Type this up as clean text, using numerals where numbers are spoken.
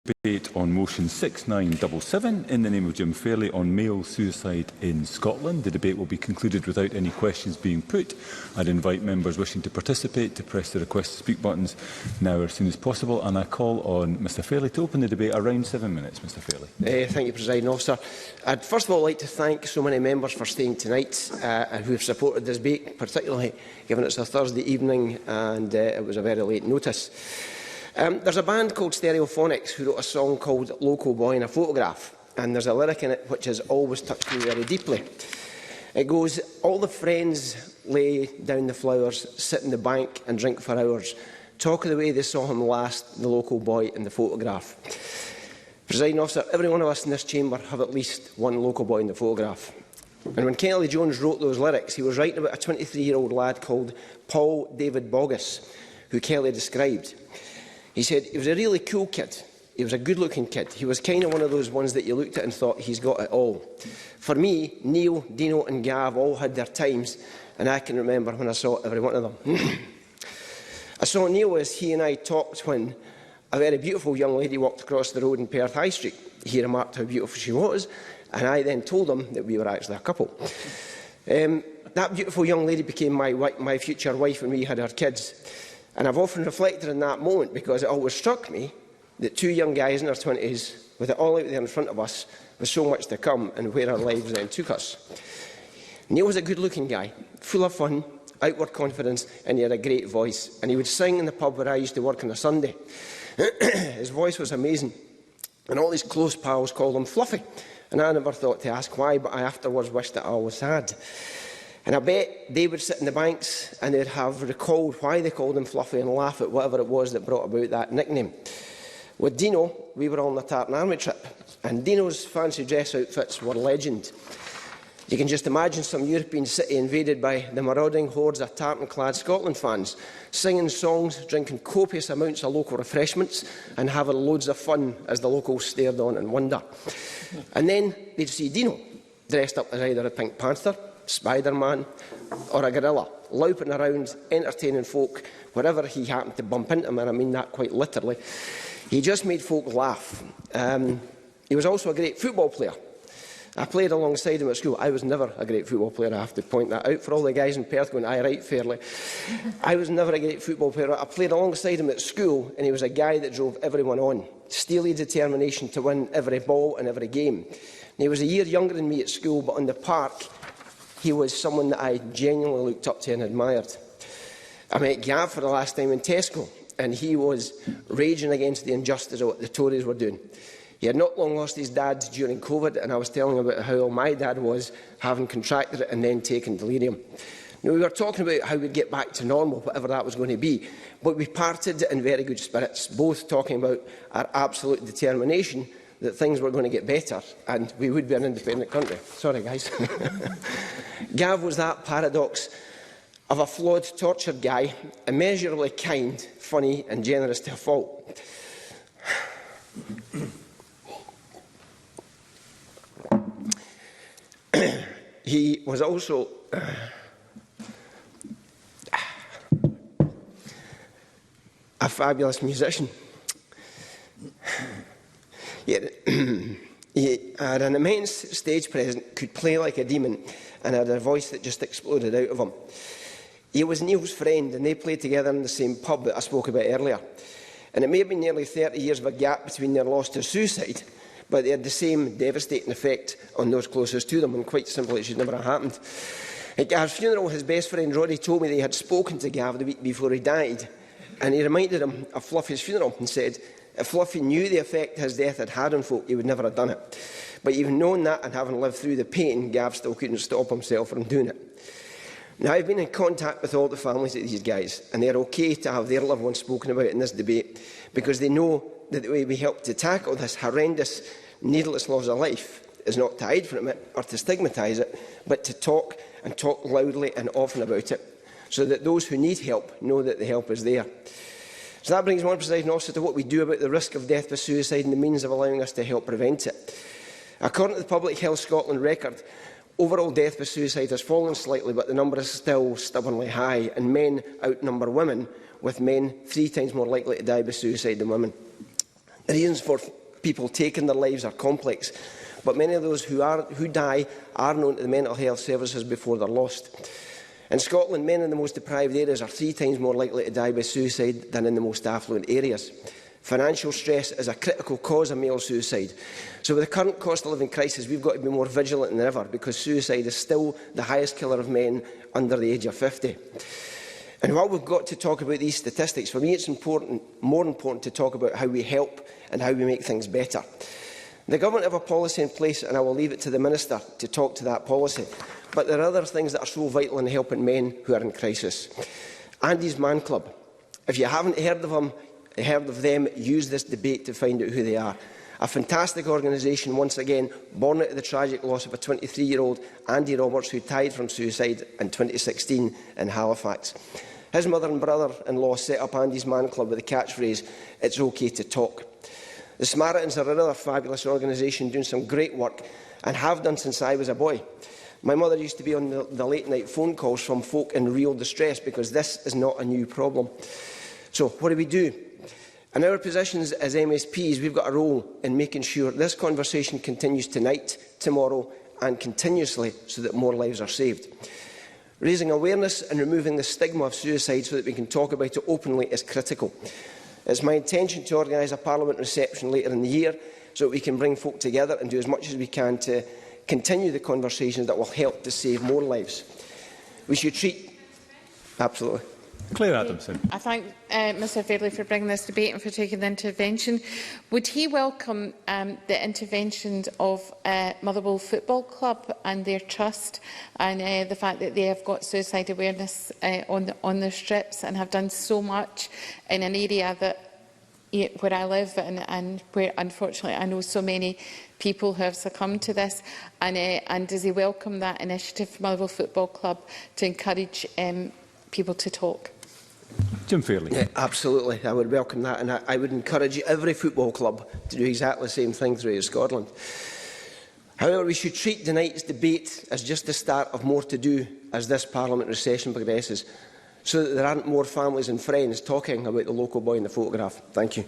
Debate on motion 6977 in the name of Jim Fairley on male suicide in Scotland. The debate will be concluded without any questions being put. I'd invite members wishing to participate to press the request to speak buttons now as soon as possible, and I call on Mr Fairley to open the debate. Around 7 minutes, Mr Fairley. Thank you, Presiding Officer. I'd first of all like to thank so many members for staying tonight and who have supported this debate, particularly given it's a Thursday evening and it was a very late notice. There's a band called Stereophonics who wrote a song called Local Boy in a Photograph, and there's a lyric in it which has always touched me very deeply. It goes, all the friends lay down the flowers, sit in the bank and drink for hours, talk of the way they saw him last, the local boy in the photograph. Presiding Officer, every one of us in this chamber have at least one local boy in the photograph. And when Kennedy Jones wrote those lyrics, he was writing about a 23-year-old lad called Paul David Boggess, who Kelly described. He said he was a really cool kid. He was a good-looking kid. He was kind of one of those ones that you looked at and thought, he's got it all. For me, Neil, Dino and Gav all had their times, and I can remember when I saw every one of them. I saw Neil as he and I talked when a very beautiful young lady walked across the road in Perth High Street. He remarked how beautiful she was, and I then told him that we were actually a couple. That beautiful young lady became my future wife when we had our kids. And I've often reflected on that moment because it always struck me that two young guys in their 20s, with it all out there in front of us, with so much to come and where our lives then took us. Neil was a good-looking guy, full of fun, outward confidence, and he had a great voice. And he would sing in the pub where I used to work on a Sunday. His voice was amazing. And all his close pals called him Fluffy. And I never thought to ask why, but I afterwards wished that I always had. And I bet they would sit in the banks and they'd have recalled why they called him Fluffy and laugh at whatever it was that brought about that nickname. With Dino, we were on the Tartan Army trip, and Dino's fancy dress outfits were legend. You can just imagine some European city invaded by the marauding hordes of tartan-clad Scotland fans, singing songs, drinking copious amounts of local refreshments, and having loads of fun as the locals stared on in wonder. And then they'd see Dino, dressed up as either a Pink Panther, Spider-Man or a gorilla, louping around, entertaining folk wherever he happened to bump into them, and I mean that quite literally. He just made folk laugh. He was also a great football player. I played alongside him at school. I was never a great football player, I have to point that out for all the guys in Perth going, aye, right, Fairley. I was never a great football player. I played alongside him at school, and he was a guy that drove everyone on. Steely determination to win every ball and every game. And he was a year younger than me at school, but on the park, he was someone that I genuinely looked up to and admired. I met Gav for the last time in Tesco, and he was raging against the injustice of what the Tories were doing. He had not long lost his dad during COVID, and I was telling him about how ill my dad was, having contracted it and then taken delirium. Now, we were talking about how we'd get back to normal, whatever that was going to be, but we parted in very good spirits, both talking about our absolute determination that things were going to get better and we would be an independent country. Sorry, guys. Gav was that paradox of a flawed, tortured guy, immeasurably kind, funny and generous to a fault. He was also a fabulous musician. He had an immense stage presence, could play like a demon, and had a voice that just exploded out of him. He was Neil's friend, and they played together in the same pub that I spoke about earlier. And it may have been nearly 30 years of a gap between their loss to suicide, but they had the same devastating effect on those closest to them, and quite simply it should never have happened. At Gav's funeral, his best friend Roddy told me they had spoken to Gav the week before he died, and he reminded him of Fluffy's funeral and said, if Fluffy knew the effect his death had had on folk, he would never have done it. But even knowing that and having lived through the pain, Gav still couldn't stop himself from doing it. Now, I've been in contact with all the families of these guys, and they're okay to have their loved ones spoken about in this debate, because they know that the way we help to tackle this horrendous, needless loss of life is not to hide from it or to stigmatise it, but to talk and talk loudly and often about it, so that those who need help know that the help is there. So that brings me on, Presiding Officer, to what we do about the risk of death by suicide and the means of allowing us to help prevent it. According to the Public Health Scotland record, overall death by suicide has fallen slightly, but the number is still stubbornly high, and men outnumber women, with men 3 times more likely to die by suicide than women. The reasons for people taking their lives are complex, but many of those who die are known to the mental health services before they're lost. In Scotland, men in the most deprived areas are 3 times more likely to die by suicide than in the most affluent areas. Financial stress is a critical cause of male suicide. So with the current cost of living crisis, we've got to be more vigilant than ever, because suicide is still the highest killer of men under the age of 50. And while we've got to talk about these statistics, for me it's more important to talk about how we help and how we make things better. The Government have a policy in place, and I will leave it to the Minister to talk to that policy. But there are other things that are so vital in helping men who are in crisis. Andy's Man Club. If you haven't heard of them, use this debate to find out who they are. A fantastic organisation, once again, born out of the tragic loss of a 23-year-old Andy Roberts, who died from suicide in 2016 in Halifax. His mother and brother-in-law set up Andy's Man Club with the catchphrase, "It's okay to talk." The Samaritans are another fabulous organisation doing some great work, and have done since I was a boy. My mother used to be on the late-night phone calls from folk in real distress, because this is not a new problem. So what do? In our positions as MSPs, we've got a role in making sure this conversation continues tonight, tomorrow and continuously, so that more lives are saved. Raising awareness and removing the stigma of suicide so that we can talk about it openly is critical. It's my intention to organise a Parliament reception later in the year, so that we can bring folk together and do as much as we can to continue the conversations that will help to save more lives. We should treat... Absolutely. Claire Adamson. I thank Mr Fairley for bringing this debate and for taking the intervention. Would he welcome the interventions of Motherwell Football Club and their trust, and the fact that they have got suicide awareness on their strips and have done so much in an area that where I live and where, unfortunately, I know so many people who have succumbed to this, and does he welcome that initiative from Motherwell Football Club to encourage people to talk? Jim Fairley. Yeah, absolutely, I would welcome that, and I would encourage every football club to do exactly the same thing throughout Scotland. However, we should treat tonight's debate as just the start of more to do as this Parliament recession progresses, so that there aren't more families and friends talking about the local boy in the photograph. Thank you.